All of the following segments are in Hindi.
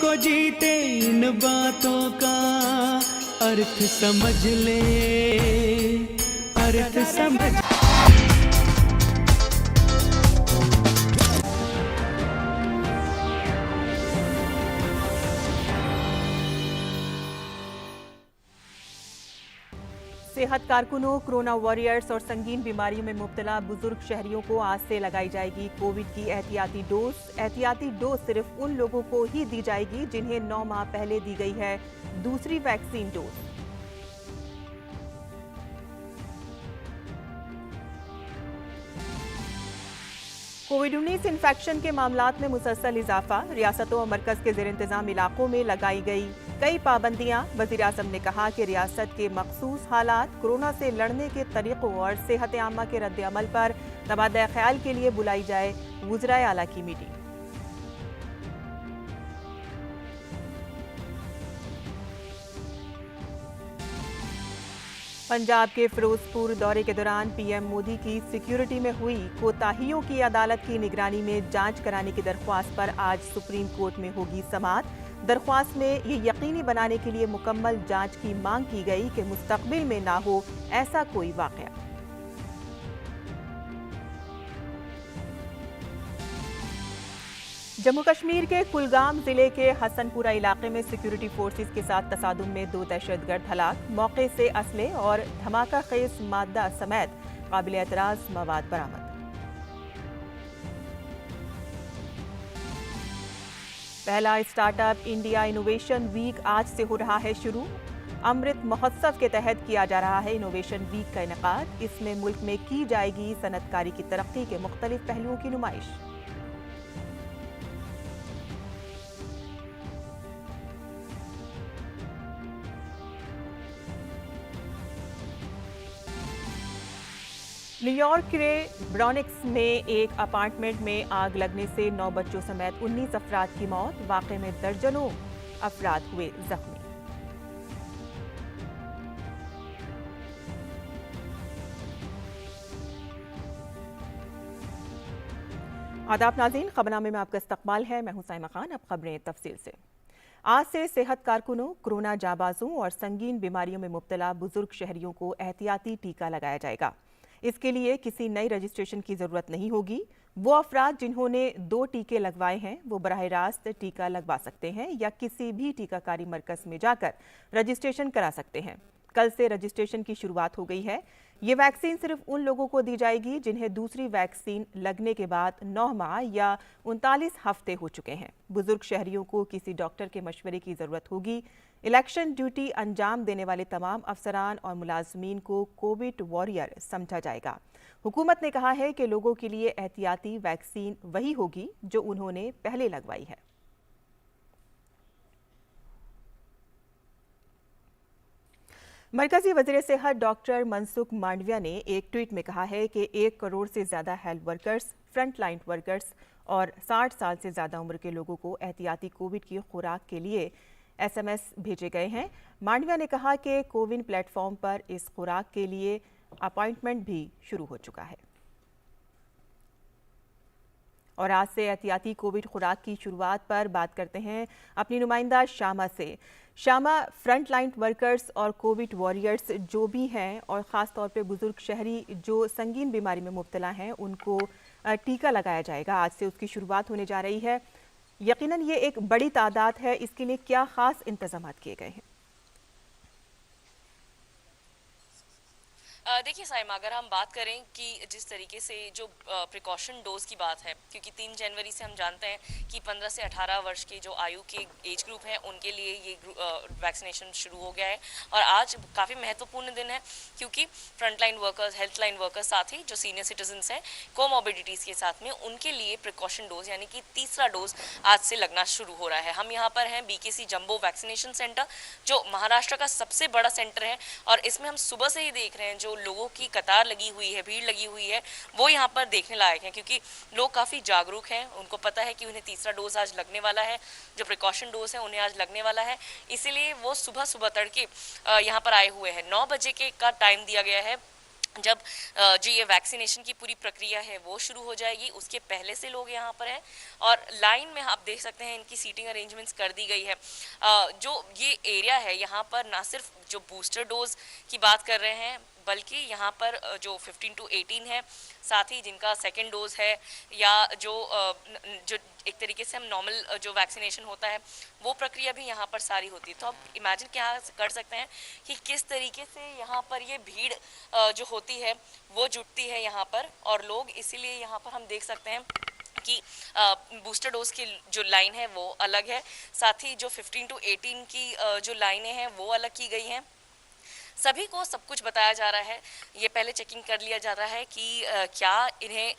को जीते इन बातों का अर्थ समझ ले, अर्थ समझ। सेहत कारकुनों, कोरोना वॉरियर्स और संगीन बीमारियों में मुब्तला बुजुर्ग शहरियों को आज से लगाई जाएगी कोविड की एहतियाती डोज। एहतियाती डोज सिर्फ उन लोगों को ही दी जाएगी जिन्हें 9 माह पहले दी गई है दूसरी वैक्सीन डोज। कोविड-19 इन्फेक्शन के मामलात में मुसलसल इजाफा। रियासतों और मरकज के जेर इंतजाम इलाकों में लगाई गई कई पाबंदियां। वज़ीर-ए-आज़म ने कहा कि रियासत के मखसूस हालात, कोरोना से लड़ने के तरीकों और सेहत आमा के रद्द अमल पर तबादला ख्याल के लिए बुलाई जाए वज़राए आला की मीटिंग। पंजाब के फिरोजपुर दौरे के दौरान पीएम मोदी की सिक्योरिटी में हुई कोताहियों की अदालत की निगरानी में जांच कराने की दरख्वास्त पर आज सुप्रीम कोर्ट में होगी समाअत। दरख्वास्त में ये यकीनी बनाने के लिए मुकम्मल जांच की मांग की गई कि मुस्तकबिल में ना हो ऐसा कोई वाकया। जम्मू कश्मीर के कुलगाम जिले के हसनपुरा इलाके में सिक्योरिटी फोर्सेस के साथ तसादुम में 2 दहशतगर्द हलाक। मौके से असले और धमाका खेज मादा समेत काबिल एतराज मवाद बरामद। पहला स्टार्टअप इंडिया इनोवेशन वीक आज से हो रहा है शुरू। अमृत महोत्सव के तहत किया जा रहा है इनोवेशन वीक का इनेकाद। इसमें मुल्क में की जाएगी सनतकारी की तरक्की के मुख्तलिफ पहलुओं की नुमाइश। न्यूयॉर्क के ब्रॉनिक्स में एक अपार्टमेंट में आग लगने से 9 बच्चों समेत 19 अफराद की मौत। वाक़े में दर्जनों अफराद हुए जख्मी। आदाब नाज़रीन, खबरनामे में आपका इस्तकबाल है। मैं हूं साइमा खान। अब खबरें तफसील से। आज से सेहत कारकुनों, कोरोना जाबाजों और संगीन बीमारियों में मुब्तला बुजुर्ग शहरियों को एहतियाती टीका लगाया जाएगा। इसके लिए किसी नई रजिस्ट्रेशन की जरूरत नहीं होगी। वो अफराद जिन्होंने 2 टीके लगवाए हैं वो बराह रास्त टीका लगवा सकते हैं या किसी भी टीकाकारी मरकज में जाकर रजिस्ट्रेशन करा सकते हैं। कल से रजिस्ट्रेशन की शुरुआत हो गई है। ये वैक्सीन सिर्फ उन लोगों को दी जाएगी जिन्हें दूसरी वैक्सीन लगने के बाद 9 माह या 39 हफ्ते हो चुके हैं। बुजुर्ग शहरियों को किसी डॉक्टर के मशवरे की जरूरत होगी। इलेक्शन ड्यूटी अंजाम देने वाले तमाम अफसरान और मुलाजमीन को कोविड वॉरियर समझा जाएगा। हुकूमत ने कहा है कि लोगों के लिए एहतियाती वैक्सीन वही होगी जो उन्होंने पहले लगवाई है। मरकजी वज़ीर सेहत डॉक्टर मनसुख मांडविया ने एक ट्वीट में कहा है कि 1 करोड़ से ज़्यादा health workers, front line workers और 60 साल से ज़्यादा उम्र के लोगों को एहतियाती कोविड की खुराक के लिए SMS भेजे गए हैं। मांडविया ने कहा कि कोविन प्लेटफॉर्म पर इस खुराक के लिए अपॉइंटमेंट भी शुरू हो चुका है। और आज से एहतियाती कोविड खुराक की शुरुआत पर बात करते हैं अपनी नुमाइंदा शामा से। शामा, फ्रंट लाइन वर्कर्स और कोविड वॉरियर्स जो भी हैं और ख़ास तौर पे बुजुर्ग शहरी जो संगीन बीमारी में मुब्तला हैं उनको टीका लगाया जाएगा। आज से उसकी शुरुआत होने जा रही है। यकीनन ये एक बड़ी तादाद है। इसके लिए क्या ख़ास इंतजाम किए गए हैं? देखिए साइमा, अगर हम बात करें कि जिस तरीके से जो प्रिकॉशन डोज की बात है, क्योंकि 3 जनवरी से हम जानते हैं कि 15 से 18 वर्ष के जो आयु के एज ग्रुप हैं उनके लिए ये वैक्सीनेशन शुरू हो गया है। और आज काफ़ी महत्वपूर्ण दिन है क्योंकि frontline workers, health line workers, साथ ही जो सीनियर सिटीजन्स हैं कोमॉर्बिडिटीज़ के साथ में, उनके लिए प्रिकॉशन डोज यानी कि तीसरा डोज आज से लगना शुरू हो रहा है। हम यहाँ पर हैं BKC जम्बो वैक्सीनेशन सेंटर, जो महाराष्ट्र का सबसे बड़ा सेंटर है। और इसमें हम सुबह से ही देख रहे हैं जो लोगों की कतार लगी हुई है, भीड़ लगी हुई है, वो यहाँ पर देखने लायक है क्योंकि लोग काफ़ी जागरूक हैं। उनको पता है कि उन्हें तीसरा डोज आज लगने वाला है, जो प्रिकॉशन डोज है उन्हें आज लगने वाला है। इसीलिए वो सुबह सुबह तड़के यहाँ पर आए हुए हैं। 9 बजे के का टाइम दिया गया है जब जो ये वैक्सीनेशन की पूरी प्रक्रिया है वो शुरू हो जाएगी, उसके पहले से लोग यहाँ पर हैं और लाइन में आप देख सकते हैं इनकी सीटिंग अरेंजमेंट्स कर दी गई है। जो ये एरिया है यहाँ पर ना सिर्फ जो बूस्टर डोज की बात कर रहे हैं बल्कि यहाँ पर जो 15 to 18 है, साथ ही जिनका सेकेंड डोज है या जो एक तरीके से हम नॉर्मल जो वैक्सीनेशन होता है वो प्रक्रिया भी यहाँ पर सारी होती है। तो आप इमेजिन क्या कर सकते हैं कि किस तरीके से यहाँ पर ये भीड़ जो होती है वो जुटती है यहाँ पर, और लोग इसीलिए यहाँ पर हम देख सकते हैं कि बूस्टर डोज की जो लाइन है वो अलग है, साथ ही जो 15 to 18 की जो लाइनें हैं वो अलग की गई हैं। सभी को सब कुछ बताया जा रहा है, ये पहले चेकिंग कर लिया जा रहा है कि क्या इन्हें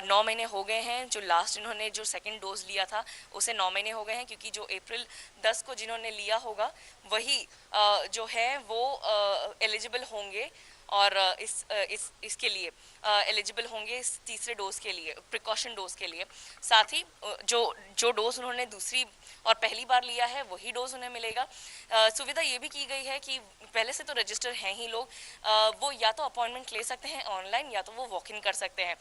9 महीने हो गए हैं, जो लास्ट इन्होंने जो सेकंड डोज लिया था उसे 9 महीने हो गए हैं, क्योंकि जो अप्रैल 10 को जिन्होंने लिया होगा वही जो है वो एलिजिबल होंगे और इसके लिए एलिजिबल होंगे इस तीसरे डोज के लिए, प्रिकॉशन डोज के लिए। साथ ही जो डोज उन्होंने दूसरी और पहली बार लिया है वही डोज उन्हें मिलेगा। सुविधा ये भी की गई है कि पहले से तो रजिस्टर हैं ही लोग, वो या तो अपॉइंटमेंट ले सकते हैं ऑनलाइन या तो वो वॉक इन कर सकते हैं।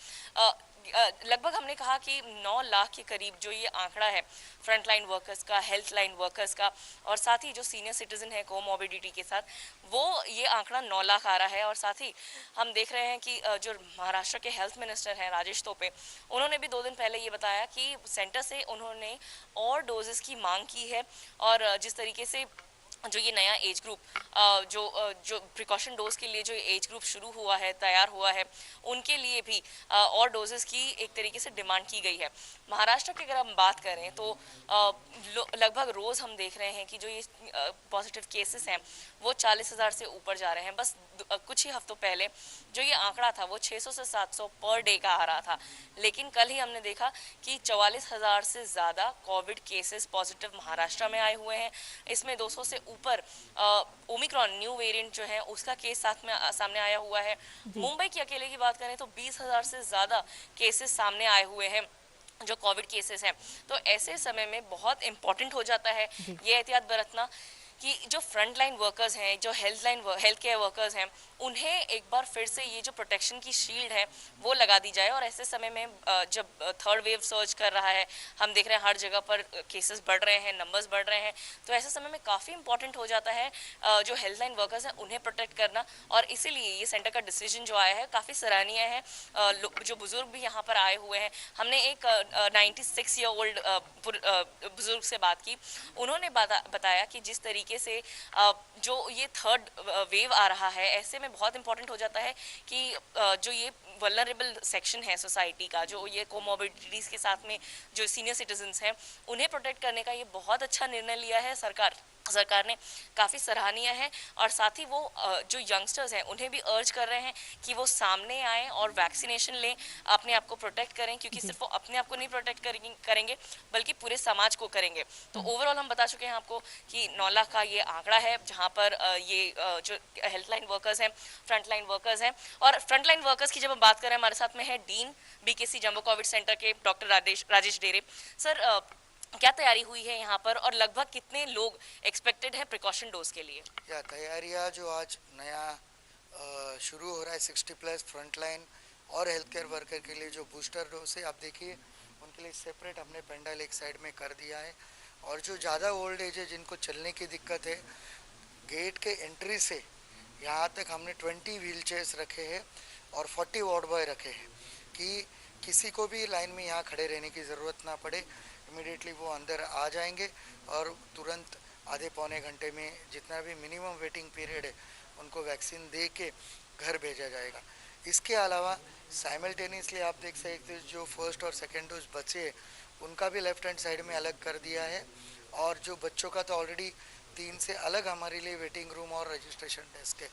लगभग हमने कहा कि 9 लाख के करीब जो ये आंकड़ा है फ्रंट लाइन वर्कर्स का, हेल्थ लाइन वर्कर्स का और साथ ही जो सीनियर सिटीजन है कोमॉर्बिडिटी के साथ, वो ये आंकड़ा 9 लाख आ रहा है। और साथ ही हम देख रहे हैं कि जो महाराष्ट्र के हेल्थ मिनिस्टर हैं राजेश टोपे, उन्होंने भी 2 दिन पहले ये बताया कि सेंटर से उन्होंने और डोजेस की मांग की है और जिस तरीके से जो ये नया एज ग्रुप जो प्रिकॉशन डोज के लिए जो एज ग्रुप शुरू हुआ है, तैयार हुआ है, उनके लिए भी और डोजेस की एक तरीके से डिमांड की गई है। महाराष्ट्र की अगर हम बात करें तो लगभग रोज़ हम देख रहे हैं कि जो ये पॉजिटिव केसेस हैं वो 40,000 से ऊपर जा रहे हैं। बस कुछ ही हफ्तों पहले जो ये आंकड़ा था वो 600 से 700 पर डे का आ रहा था, लेकिन कल ही हमने देखा कि 44,000 से ज़्यादा कोविड केसेस पॉजिटिव महाराष्ट्र में आए हुए हैं। इसमें 200 से ऊपर ओमिक्रॉन न्यू वेरिएंट जो है उसका केस साथ में सामने आया हुआ है। मुंबई की अकेले की बात करें तो 20,000 से ज़्यादा केसेस सामने आए हुए हैं जो कोविड केसेस हैं। तो ऐसे समय में बहुत इम्पॉर्टेंट हो जाता है ये एहतियात बरतना कि जो फ्रंट लाइन वर्कर्स हैं, जो हेल्थ केयर वर्कर्स हैं, उन्हें एक बार फिर से ये जो प्रोटेक्शन की शील्ड है वो लगा दी जाए। और ऐसे समय में जब थर्ड वेव सर्ज कर रहा है, हम देख रहे हैं हर जगह पर केसेस बढ़ रहे हैं, नंबर्स बढ़ रहे हैं, तो ऐसे समय में काफ़ी इंपॉर्टेंट हो जाता है जो हेल्थ लाइन वर्कर्स हैं उन्हें प्रोटेक्ट करना। और इसीलिए ये सेंटर का डिसीजन जो आया है काफ़ी सराहनीय है। जो बुजुर्ग भी यहाँ पर आए हुए हैं, हमने एक 96 ईयर ओल्ड बुजुर्ग से बात की, उन्होंने बताया कि जिस तरीके से जो ये थर्ड वेव आ रहा है, ऐसे में बहुत इंपॉर्टेंट हो जाता है कि जो ये वल्नरेबल सेक्शन है सोसाइटी का, जो ये कोमॉर्बिडिटीज़ के साथ में जो सीनियर सिटीजन्स हैं, उन्हें प्रोटेक्ट करने का ये बहुत अच्छा निर्णय लिया है सरकार ने, काफ़ी सराहनीय है। और साथ ही वो जो यंगस्टर्स हैं उन्हें भी अर्ज कर रहे हैं कि वो सामने आएँ और वैक्सीनेशन लें, अपने आप को प्रोटेक्ट करें, क्योंकि सिर्फ वो अपने आप को नहीं प्रोटेक्ट करेंगे बल्कि पूरे समाज को करेंगे। तो ओवरऑल हम बता चुके हैं आपको कि 9 लाख का ये आंकड़ा है, जहाँ पर ये जो हेल्थ लाइन वर्कर्स हैं, फ्रंट लाइन वर्कर्स हैं। और फ्रंट लाइन वर्कर्स की जब हम बात करें, हमारे साथ में है डीन BKC जम्बो कोविड सेंटर के डॉक्टर राजेश डेरे। सर, क्या तैयारी हुई है यहाँ पर और लगभग कितने लोग एक्सपेक्टेड है प्रिकॉशन डोज के लिए? या तैयारियाँ जो आज नया शुरू हो रहा है 60+ फ्रंट लाइन और हेल्थ केयर वर्कर के लिए जो बूस्टर डोज है, आप देखिए उनके लिए सेपरेट हमने पेंडाल एक साइड में कर दिया है। और जो ज़्यादा ओल्ड एज है, जिनको चलने की दिक्कत है, गेट के एंट्री से यहाँ तक हमने 20 व्हील चेयर्स रखे हैं और 40 वार्ड बॉय रखे हैं कि किसी को भी लाइन में यहाँ खड़े रहने की ज़रूरत ना पड़े। इमीडिएटली वो अंदर आ जाएंगे और तुरंत आधे पौने घंटे में जितना भी मिनिमम वेटिंग पीरियड है उनको वैक्सीन दे के घर भेजा जाएगा। इसके अलावा साइमल्टेनियसली आप देख सकते हैं जो फर्स्ट और सेकेंड डोज बचे हैं उनका भी लेफ्ट हैंड साइड में अलग कर दिया है। और जो बच्चों का तो ऑलरेडी 3 से अलग हमारे लिए वेटिंग रूम और रजिस्ट्रेशन डेस्क है।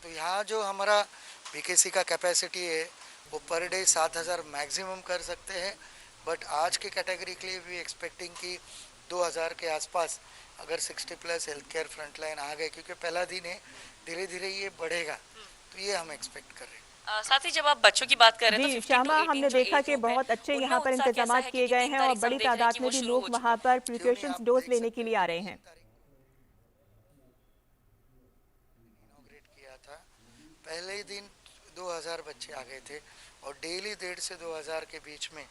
तो यहाँ जो हमारा BKC का कैपेसिटी है वो पर डे 7,000 मैक्सिमम कर सकते हैं, बट आज के कैटेगरी के लिए भी एक्सपेक्टिंग कि 2,000 के आसपास अगर 60+ हेल्थ केयर फ्रंट लाइन आ गए, क्योंकि पहला दिन है, धीरे धीरे ये बढ़ेगा, तो ये हम एक्सपेक्ट कर रहे हैं। साथ ही जब आप बच्चों की बात करें तो श्यामा, हमने देखा कि बहुत अच्छे यहाँ पर इंतजाम किए गए हैं और बड़ी तादाद में भी लोग वहाँ पर प्रिकॉशंस डोज लेने के लिए आ रहे हैं। इनॉग्रेट किया था, पहले ही दिन 2000 बच्चे आ गए थे और डेली 150 से 2000 के बीच में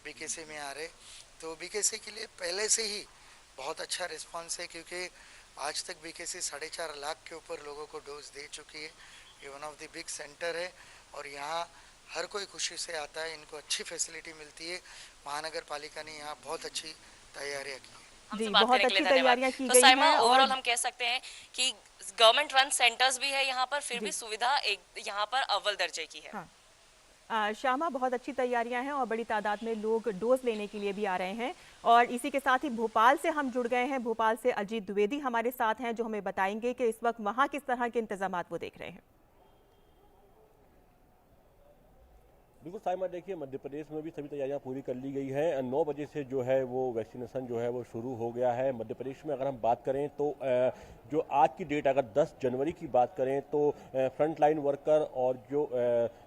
बीकेसी में आ रहे। तो बीकेसी के लिए पहले से ही बहुत अच्छा रिस्पांस है, क्योंकि आज तक बीकेसी 4.5 लाख के ऊपर लोगों को डोज दे चुकी है। ये one of the big centre है और यहाँ हर कोई खुशी से आता है, इनको अच्छी फैसिलिटी मिलती है। महानगर पालिका ने यहाँ बहुत अच्छी तैयारियाँ की है। हमसे जी, बात बहुत करने के लिए अच्छी धन्यवाद। तैयारियां की तो गई साइमा, हैं। ओवरऑल और हम कह सकते हैं कि गवर्नमेंट रन सेंटर्स भी है यहाँ पर, फिर जी, भी सुविधा एक यहाँ पर अव्वल दर्जे की है। हाँ, श्यामा, बहुत अच्छी तैयारियां हैं और बड़ी तादाद में लोग डोज लेने के लिए भी आ रहे हैं। और इसी के साथ ही भोपाल से हम जुड़ गए हैं। भोपाल से अजीत द्विवेदी हमारे साथ हैं, जो हमें बताएंगे कि इस वक्त वहां किस तरह के इंतजामात वो देख रहे हैं। बिल्कुल साइमा, देखिए मध्य प्रदेश में भी सभी तैयारियां पूरी कर ली गई हैं। 9 बजे से जो है वो वैक्सीनेशन जो है वो शुरू हो गया है मध्य प्रदेश में। अगर हम बात करें तो जो आज की डेट, अगर 10 जनवरी की बात करें तो फ्रंट लाइन वर्कर और जो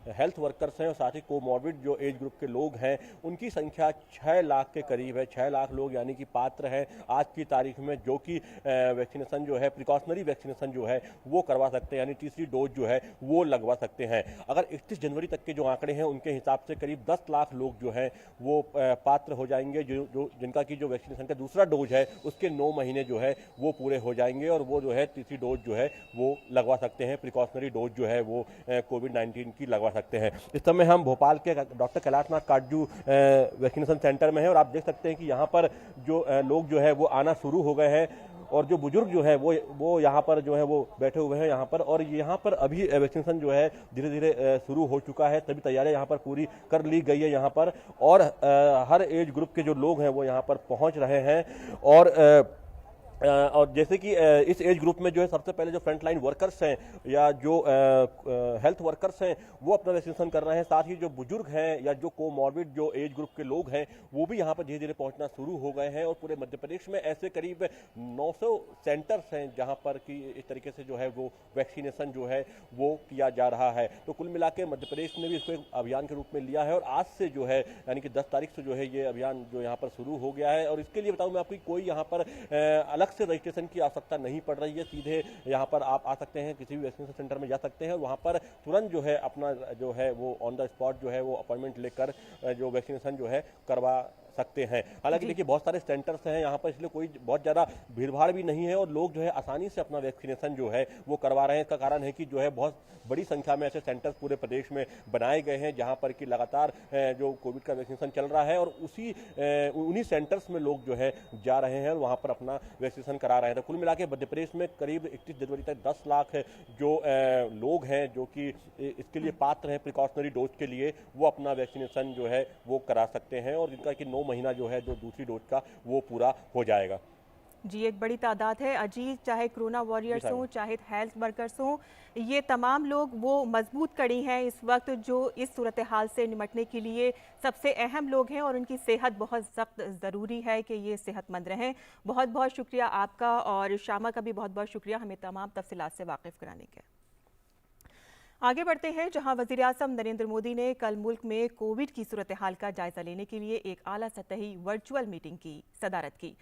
हेल्थ वर्कर्स हैं और साथ ही कोमॉर्बिड जो एज ग्रुप के लोग हैं, उनकी संख्या 6 लाख के करीब है। 6 लाख लोग यानी कि पात्र हैं आज की तारीख में, जो कि वैक्सीनेशन जो है, प्रिकॉशनरी वैक्सीनेशन जो है वो करवा सकते हैं, यानी तीसरी डोज जो है वो लगवा सकते हैं। अगर 31 जनवरी तक के जो आंकड़े हैं उनके हिसाब से करीब 10 लाख लोग जो हैं वो पात्र हो जाएंगे, जो जिनका की जो वैक्सीनेशन का दूसरा डोज है उसके 9 महीने जो है वो पूरे हो जाएंगे और वो जो है तीसरी डोज जो है वो लगवा सकते हैं। प्रिकॉशनरी डोज जो है वो कोविड-19 की लगवा सकते हैं। इस समय हम भोपाल के doctor Kailashnath Katju vaccination centre में हैं और आप देख सकते हैं कि यहाँ पर जो लोग जो है वो आना शुरू हो गए हैं और जो बुजुर्ग जो है वो यहाँ पर जो है वो बैठे हुए हैं यहाँ पर। और यहाँ पर अभी वैक्सीनेशन जो है धीरे धीरे शुरू हो चुका है। सभी तैयारियां यहाँ पर पूरी कर ली गई है यहाँ पर, और हर एज ग्रुप के जो लोग हैं वो यहाँ पर पहुँच रहे हैं। और जैसे कि इस एज ग्रुप में जो है सबसे पहले जो फ्रंटलाइन वर्कर्स हैं या जो हेल्थ वर्कर्स हैं वो अपना वैक्सीनेशन कर रहे हैं। साथ ही जो बुजुर्ग हैं या जो कोमॉर्बिड जो एज ग्रुप के लोग हैं वो भी यहाँ पर धीरे धीरे पहुँचना शुरू हो गए हैं। और पूरे मध्य प्रदेश में ऐसे करीब 900 सेंटर्स हैं जहाँ पर कि इस तरीके से जो है वो वैक्सीनेशन जो है वो किया जा रहा है। तो कुल मिला के मध्य प्रदेश ने भी इसको एक अभियान के रूप में लिया है और आज से जो है यानी कि 10 तारीख से जो है ये अभियान जो यहाँ पर शुरू हो गया है। और इसके लिए बताऊँ मैं आपको, कोई यहाँ पर अलग से रजिस्ट्रेशन की आवश्यकता नहीं पड़ रही है। सीधे यहाँ पर आप आ सकते हैं, किसी भी वैक्सीनेशन सेंटर में जा सकते हैं और वहाँ पर तुरंत जो है अपना जो है वो ऑन द स्पॉट जो है वो अपॉइंटमेंट लेकर जो वैक्सीनेशन जो है करवा सकते हैं। हालांकि देखिए बहुत सारे सेंटर्स हैं यहाँ पर, इसलिए कोई बहुत ज़्यादा भीड़भाड़ भी नहीं है और लोग जो है आसानी से अपना वैक्सीनेशन जो है वो करवा रहे हैं। इसका कारण है कि जो है बहुत बड़ी संख्या में ऐसे सेंटर्स पूरे प्रदेश में बनाए गए हैं जहाँ पर कि लगातार जो कोविड का वैक्सीनेशन चल रहा है और उन्हीं सेंटर्स में लोग जो है जा रहे हैं और वहाँ पर अपना वैक्सीनेशन करा रहे हैं। तो कुल मिला के मध्य प्रदेश में करीब 31 जनवरी तक 10 लाख जो लोग हैं जो कि इसके लिए पात्र हैं प्रिकॉशनरी डोज के लिए, वो अपना वैक्सीनेशन जो है वो करा सकते हैं और जिनका कि 9 महीना जो है जो दूसरी डोज का वो पूरा हो जाएगा। जी, एक बड़ी तादाद है अजीत, चाहे कोरोना वॉरियर्स हों चाहे हेल्थ वर्कर्स हों, ये तमाम लोग वो मजबूत कड़ी हैं इस वक्त जो इस सूरत हाल से निपटने के लिए सबसे अहम लोग हैं और उनकी सेहत बहुत सख्त ज़रूरी है कि ये सेहतमंद रहें। बहुत बहुत शुक्रिया आपका और शामा का भी बहुत बहुत शुक्रिया हमें तमाम तफसीलात से वाकिफ़ कराने के। आगे बढ़ते हैं, जहां वज़ीर आज़म नरेंद्र मोदी ने कल मुल्क में कोविड की सूरत हाल का जायजा लेने के लिए एक आला सतही वर्चुअल मीटिंग की सदारत की।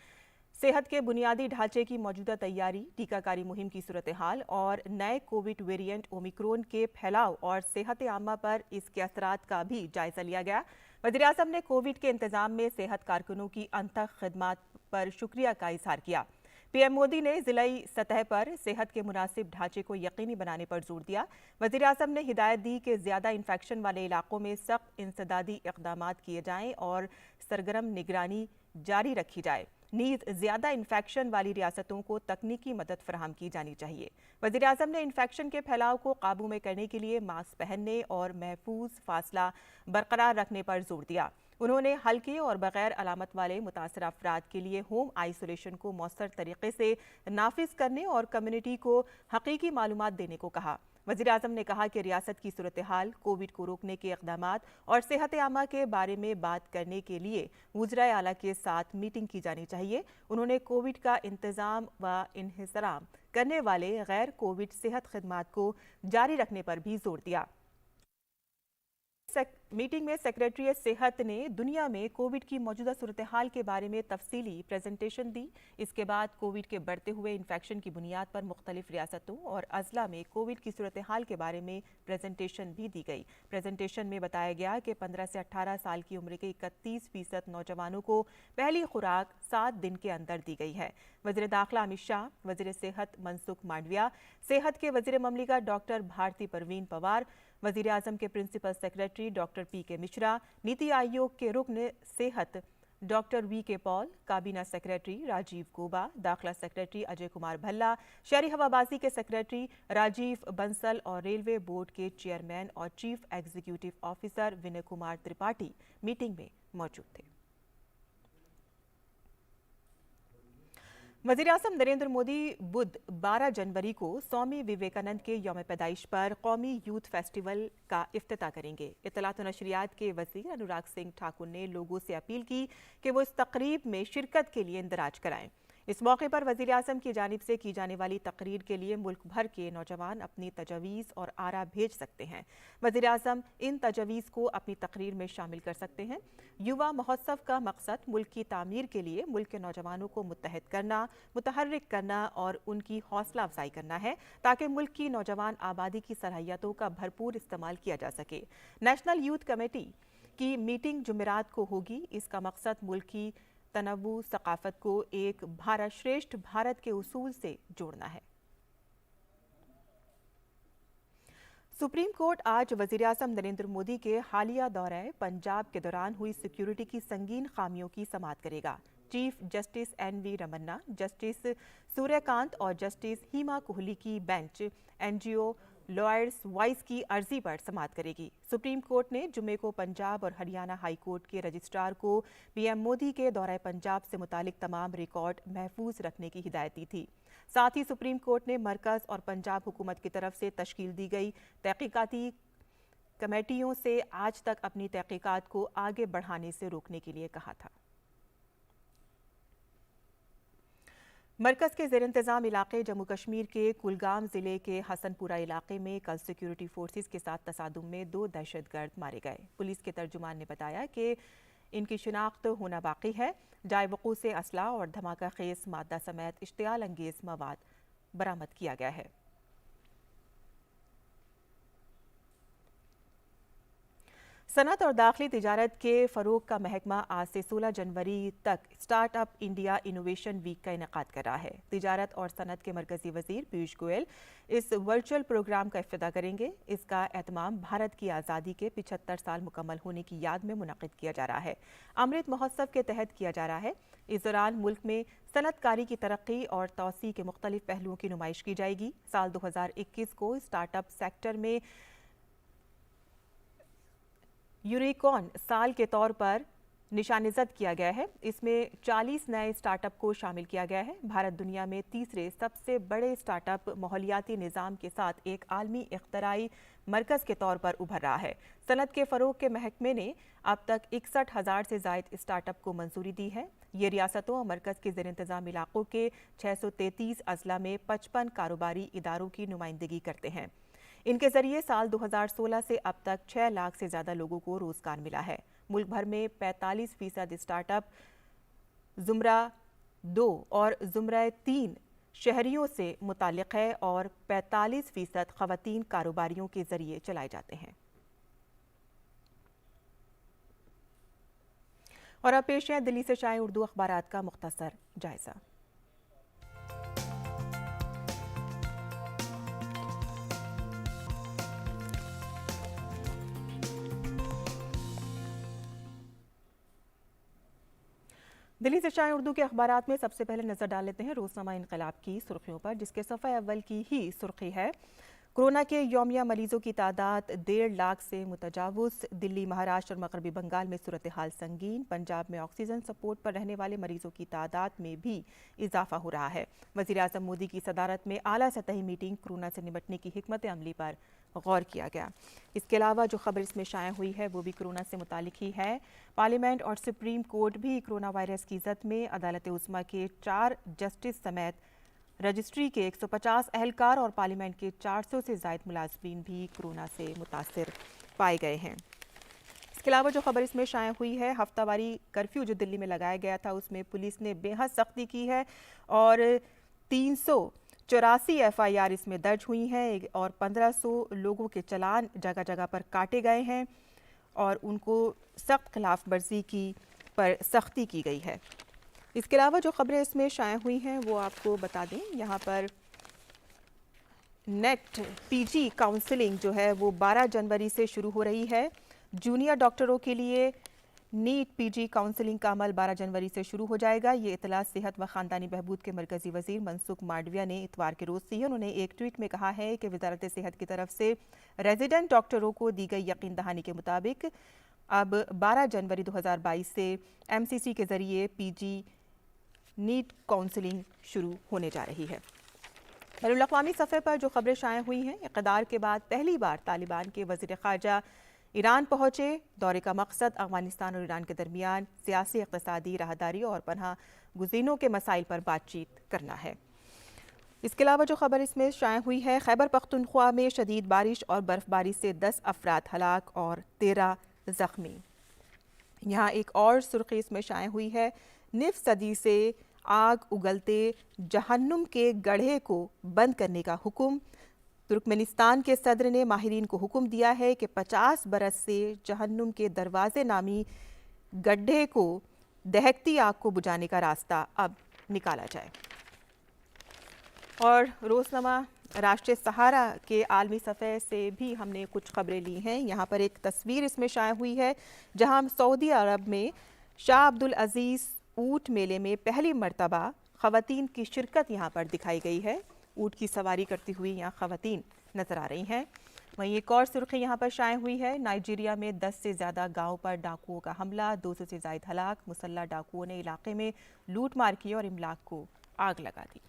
सेहत के बुनियादी ढांचे की मौजूदा तैयारी, टीकाकारी मुहिम की सूरत हाल और नए कोविड वेरिएंट ओमिक्रॉन के फैलाव और सेहत आमा पर इसके असरात का भी जायजा लिया गया। वज़ीर आज़म ने कोविड के इंतजाम में सेहत कारकुनों की अनथक खिदमत पर शुक्रिया का इजहार किया। पीएम मोदी ने जिलाई सतह पर सेहत के मुनासिब ढांचे को यकीनी बनाने पर जोर दिया। वज़ीर आज़म ने हिदायत दी कि ज़्यादा इन्फेक्शन वाले इलाकों में सख्त इंसदादी इक़दामात किए जाएं और सरगर्म निगरानी जारी रखी जाए। नीज़ ज़्यादा इन्फेक्शन वाली रियासतों को तकनीकी मदद फराहम की जानी चाहिए। वज़ीर आज़म ने इन्फेक्शन के फैलाव को काबू में करने के लिए मास्क पहनने और महफूज फासला बरकरार रखने पर जोर दिया। उन्होंने हल्के और बगैर अलामत वाले मुतासर अफराद के लिए होम आइसोलेशन को मौसर तरीके से नाफिज करने और कम्युनिटी को हकीकी मालूमात देने को कहा। वज़ीर आज़म ने कहा कि रियासत की सूरत हाल, कोविड को रोकने के इक़दामात और सेहत आमा के बारे में बात करने के लिए वज़राए आला के साथ मीटिंग की जानी चाहिए। उन्होंने कोविड का इंतज़ाम व इन्हिसाम करने वाले गैर कोविड सेहत खिदमात को जारी रखने पर भी जोर दिया। मीटिंग में सेक्रेटरी सेहत ने दुनिया में कोविड की मौजूदा सूरत हाल के बारे में तफसीली प्रेजेंटेशन दी। इसके बाद कोविड के बढ़ते हुए इन्फेक्शन की बुनियाद पर मुख्तलिफ रियासतों और अजला में कोविड की सूरत हाल के बारे में प्रेजेंटेशन भी दी गई। प्रेजेंटेशन में बताया गया कि 15 से 18 साल की उम्र के 31% नौजवानों को पहली खुराक 7 दिन के अंदर दी गई है। वज़ीर दाखिला अमित शाह, वज़ीर सेहत मनसुख मांडविया, सेहत के वज़ीर ममलिकत डॉक्टर भारती परवीन पवार, वज़ीर आज़म के principal secretary doctor P K. Mishra, NITI Aayog के रुकन सेहत डॉक्टर वी.के. पॉल, काबीना सेक्रेटरी राजीव गौबा, दाखिला सेक्रेटरी अजय कुमार भल्ला, शहरी हवाबाजी के सेक्रेटरी राजीव बंसल और रेलवे बोर्ड के चेयरमैन और chief executive officer Vinay Kumar Tripathi meeting में मौजूद थे। वज़ीर आज़म नरेंद्र मोदी बुध 12 जनवरी को स्वामी विवेकानंद के यौम पैदाइश पर कौमी यूथ फेस्टिवल का इफ्तिताह करेंगे। इत्तलात और नशरियात के वज़ीर अनुराग सिंह ठाकुर ने लोगों से अपील की कि वो इस तकरीब में शिरकत के लिए इंदराज कराएं। इस मौके पर वज़ीर आज़म की जानिब से की जाने वाली तकरीर के लिए मुल्क भर के नौजवान अपनी तजवीज़ और आरा भेज सकते हैं। वज़ीर आज़म इन तजवीज़ को अपनी तकरीर में शामिल कर सकते हैं। युवा महोत्सव का मकसद मुल्क की तामीर के लिए मुल्क के नौजवानों को मुत्तहद करना, मुतहर्रिक करना और उनकी हौसला अफजाई करना है ताकि मुल्क की नौजवान आबादी की सलाहियतों का भरपूर इस्तेमाल किया जा सके। नेशनल यूथ कमेटी की मीटिंग जुमेरात को होगी। इसका मकसद मुल्क की तनव्वु सकाफत को एक भारत श्रेष्ठ भारत के उसूल से जोड़ना है। सुप्रीम कोर्ट आज वज़ीर आज़म नरेंद्र मोदी के हालिया दौरे पंजाब के दौरान हुई सिक्योरिटी की संगीन खामियों की समाअत करेगा। Chief justice N V. Ramana, justice Suryakant और जस्टिस हिमा कोहली की बेंच एनजीओ लॉयर्स वाइस की अर्जी पर समाअत करेगी। सुप्रीम कोर्ट ने जुमे को पंजाब और हरियाणा हाई कोर्ट के रजिस्ट्रार को पीएम मोदी के दौरे पंजाब से मुतालिक तमाम रिकॉर्ड महफूज रखने की हिदायत दी थी। साथ ही सुप्रीम कोर्ट ने मरकज और पंजाब हुकूमत की तरफ से तश्कील दी गई तहकीकाती कमेटियों से आज तक अपनी तहकीकात को आगे बढ़ाने से रोकने के लिए कहा था। मरकज के ज़ेर इंतज़ाम इलाके जम्मू कश्मीर के कुलगाम ज़िले के हसनपुरा इलाके में कल सिक्योरिटी फोर्सेस के साथ तसादुम में 2 दहशतगर्द मारे गए। पुलिस के तर्जुमान ने बताया कि इनकी शिनाख्त होना बाकी है। जाए वक़ूअ से असला और धमाका खेज मादा समेत इश्तियाल अंगेज मवाद बरामद किया गया है। सनत और दाखिली तिजारत के फ़रोग का महकमा आज से 16 जनवरी तक स्टार्टअप इंडिया इनोवेशन वीक का इनेकाद कर रहा है। तिजारत और सनत के मरकजी वज़ीर पीयूष गोयल इस वर्चुअल प्रोग्राम का इफ्तिताह करेंगे। इसका एहतमाम भारत की आज़ादी के 75 साल मुकम्मल होने की याद में मुनक़िद किया जा रहा है। अमृत महोत्सव के तहत किया जा रहा है। इस दौरान मुल्क में सनतकारी की तरक्की और तौसी के मुख्तलिफ पहलुओं की नुमाइश की जाएगी। साल 2021 को स्टार्टअप सेक्टर में यूनिकॉर्न साल के तौर पर निशानेज़द किया गया है। इसमें 40 नए स्टार्टअप को शामिल किया गया है। भारत दुनिया में तीसरे सबसे बड़े स्टार्टअप माहौलियाती निज़ाम के साथ एक आलमी इख्तराई मरकज़ के तौर पर उभर रहा है। सनत के फ़रोग के महकमे ने अब तक 61,000 से ज़ायद स्टार्टअप को मंजूरी दी है। ये रियासतों और मरकज़ के ज़ेर इंतज़ाम इलाकों के 633 अजला में 55 कारोबारी इदारों की नुमाइंदगी करते हैं। इनके जरिए साल 2016 से अब तक 6 लाख से ज़्यादा लोगों को रोज़गार मिला है। मुल्क भर में 45% स्टार्टअप ज़ुमरा 2 और ज़ुमरा 3 शहरियों से मुताल्लिक़ है और 45% ख़वातीन कारोबारियों के ज़रिए चलाए जाते हैं। और अब पेश है दिल्ली से शाये उर्दू अखबारात का मुख्तसर जायज़ा। दिल्ली से शाये उर्दू के अखबारात में सबसे पहले नजर डाल लेते हैं रोज़नामा इनकलाब की सुर्खियों पर, जिसके सफ़े अव्वल की ही सुर्खी है कोरोना के यौमिया मरीजों की तादाद 1.5 लाख से मुतजावुज़। दिल्ली, महाराष्ट्र और मगरबी बंगाल में सूरत हाल संगीन। पंजाब में ऑक्सीजन सपोर्ट पर रहने वाले मरीजों की तादाद में भी इजाफा हो रहा है। वज़ीर आज़म मोदी की सदारत में आला सतही मीटिंग, कोरोना से निपटने की हिकमत अमली पर गौर किया गया। इसके अलावा जो खबर इसमें शाया हुई है वो भी कोरोना से मुतालिक ही है। पार्लियामेंट और सुप्रीम कोर्ट भी कोरोना वायरस की जद में। अदालत उस्मा के 4 जस्टिस समेत रजिस्ट्री के 150 अहलकार और पार्लियामेंट के 400 से ज़ायद मुलाजमीन भी कोरोना से मुतासिर पाए गए हैं। इसके अलावा जो खबर इसमें शाया हुई है, हफ्तावारी कर्फ्यू जो दिल्ली में लगाया गया था उसमें पुलिस ने बेहद सख्ती की है और 384 FIR इसमें दर्ज हुई हैं और 1500 लोगों के चालान जगह जगह पर काटे गए हैं और उनको सख्त खिलाफ वर्जी की पर सख्ती की गई है। इसके अलावा जो खबरें इसमें शाया हुई हैं वो आपको बता दें। यहाँ पर नेट PG काउंसलिंग जो है वो 12 जनवरी से शुरू हो रही है। जूनियर डॉक्टरों के लिए नीट PG काउंसलिंग का अमल 12 जनवरी से शुरू हो जाएगा। ये इतला सेहत व ख़ानदानी बहबूद के मरकज़ी वज़ीर मनसुख मांडविया ने इतवार के रोज़ दी है। उन्होंने एक ट्वीट में कहा है कि वज़ारत सेहत की तरफ से रेजिडेंट डॉक्टरों को दी गई यकीन दहानी के मुताबिक अब 12 जनवरी 2022 से MCC के ज़रिए PG नीट काउंसलिंग शुरू होने जा रही है। बैनुल-अक़वामी सफ़े पर जो खबरें शाया हुई हैं, इक़्तिदार के बाद पहली बार तालिबान के वज़ीर ख़ारजा ईरान पहुँचे। दौरे का मकसद अफ़गानिस्तान और ईरान के दरमियान सियासी, इक़्तिसादी, राहदारी और पनाह गुज़ीनों के मसाइल पर बातचीत करना है। इसके अलावा जो खबर इसमें शाया हुई है, खैबर पख्तूनख्वा में शदीद बारिश और बर्फ़बारी से 10 अफराद हलाक और 13 ज़ख्मी। यहाँ एक और सुर्खी इसमें शाया हुई है, निफ सदी से आग उगलते जहन्नुम के गड्ढे को बंद करने का हुक्म। तुर्कमेनिस्तान के सदर ने माहिरीन को हुक्म दिया है कि 50 बरस से जहन्नुम के दरवाजे नामी गड्ढे को दहकती आग को बुझाने का रास्ता अब निकाला जाए। और रोज़नामा राष्ट्रीय सहारा के आलमी सफ़े से भी हमने कुछ खबरें ली हैं। यहाँ पर एक तस्वीर इसमें शाया हुई है जहाँ सऊदी अरब में शाह अब्दुल अज़ीज़ ऊँट मेले में पहली मर्तबा ख़वातीन की शिरकत यहाँ पर दिखाई गई है। ऊँट की सवारी करती हुई यहाँ ख़वातीन नज़र आ रही हैं। वहीं एक और सुर्खी यहाँ पर शाया हुई है, नाइजीरिया में 10 से ज़्यादा गाँव पर डाकुओं का हमला, 200 से ज़ायद हलाक। मुसल्लह डाकुओं ने इलाके में लूट मार की और इमलाक को आग लगा दी।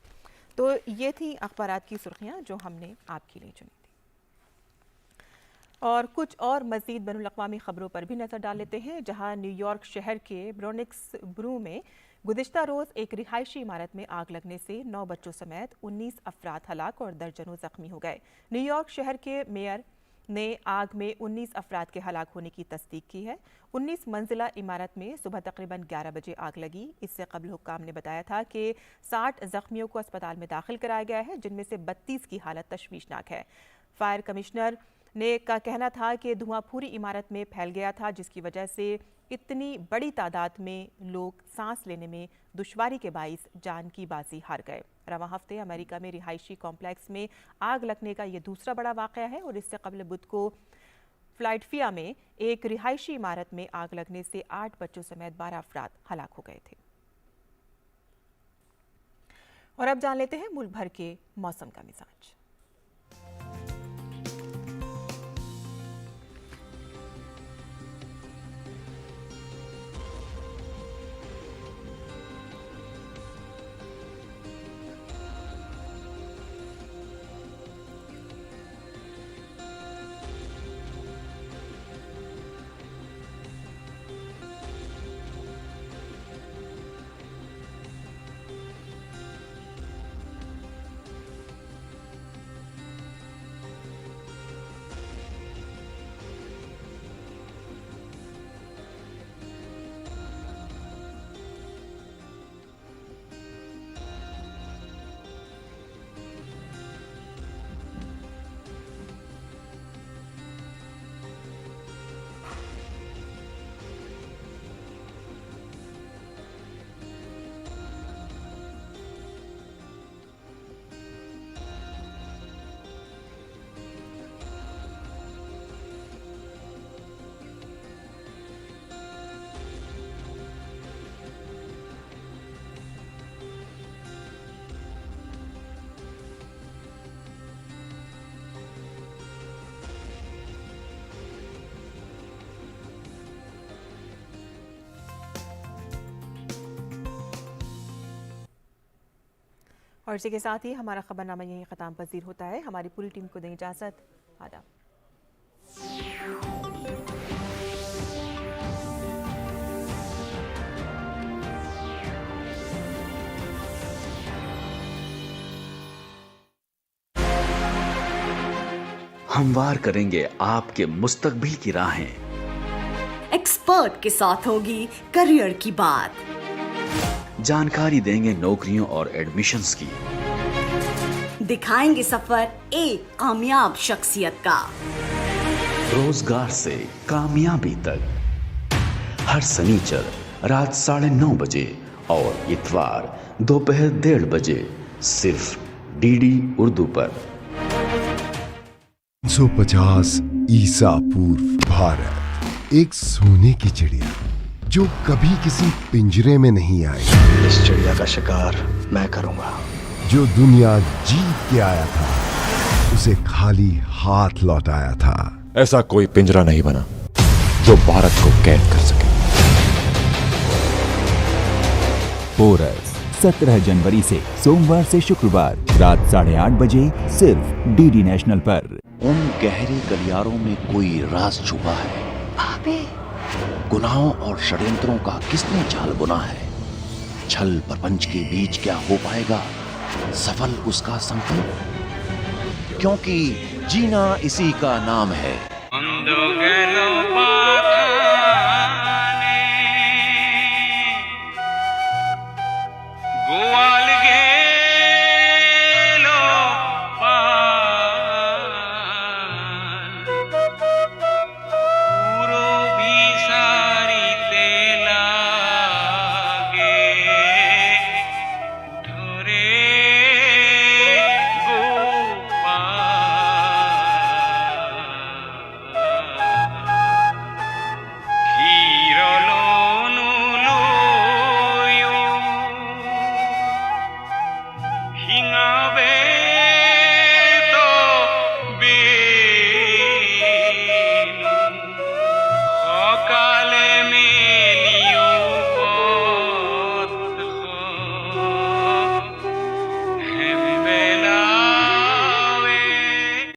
तो ये थी अखबारात की सुर्खियाँ जो हमने आपके लिए चुनी थी। और कुछ और मज़ीद बैनुल-अक़वामी ख़बरों पर भी नज़र डाल लेते हैं, जहाँ न्यूयॉर्क शहर के ब्रोनिक्स ब्रू में गुज़िश्ता रोज़ एक रिहायशी इमारत में आग लगने से 9 बच्चों समेत 19 अफराद हलाक और दर्जनों ज़ख्मी हो गए। न्यूयॉर्क शहर के मेयर ने आग में 19 अफराद के हलाक होने की तस्दीक की है। 19 मंजिला इमारत में सुबह तकरीबन 11 बजे आग लगी। इससे कबल हुक्काम ने बताया था कि 60 ज़ख्मियों को अस्पताल में दाखिल कराया गया है, जिनमें से 32 की हालत तशवीशनाक है। फायर कमिश्नर ने का कहना था कि धुआं पूरी इमारत में फैल गया था, जिसकी वजह से इतनी बड़ी तादाद में लोग सांस लेने में दुश्वारी के बाइस जान की बाजी हार गए। रवां हफ्ते अमेरिका में रिहायशी कॉम्प्लेक्स में आग लगने का ये दूसरा बड़ा वाक़या है और इससे कबल बुध को फिलाडेल्फिया में एक रिहायशी इमारत में आग लगने से 8 बच्चों समेत 12 अफराद हलाक हो गए थे। और अब जान लेते हैं मुल्क भर के मौसम का मिजाज। और इसी के साथ ही हमारा खबरनामा यहीं ख़त्म पजीर होता है। हमारी पूरी टीम को दें इजाज़त। आदाब। हमवार करेंगे आपके मुस्तकबिल की राहें, एक्सपर्ट के साथ होगी करियर की बात। जानकारी देंगे नौकरियों और एडमिशन्स की। दिखाएंगे सफर एक कामयाब शख्सियत का। रोजगार से कामयाबी तक। हर शनिचर रात 9:30 बजे और इतवार दोपहर 1:30 बजे सिर्फ डीडी उर्दू पर। 150 ईसा पूर्व भारत, एक सोने की चिड़िया जो कभी किसी पिंजरे में नहीं आई। इस चिड़िया का शिकार मैं करूंगा। जो दुनिया जीत के आया था, उसे खाली हाथ लौटाया था। ऐसा कोई पिंजरा नहीं बना जो भारत को कैद कर सके। पोरस 17 जनवरी से सोमवार से शुक्रवार रात 8:30 बजे सिर्फ डीडी नेशनल पर। उन गहरी गलियारों में कोई राज छुपा है। गुनाहों और षड्यंत्रों का किसने जाल बुना है? छल प्रपंच के बीच क्या हो पाएगा सफल उसका संकल्प? क्योंकि जीना इसी का नाम है। काले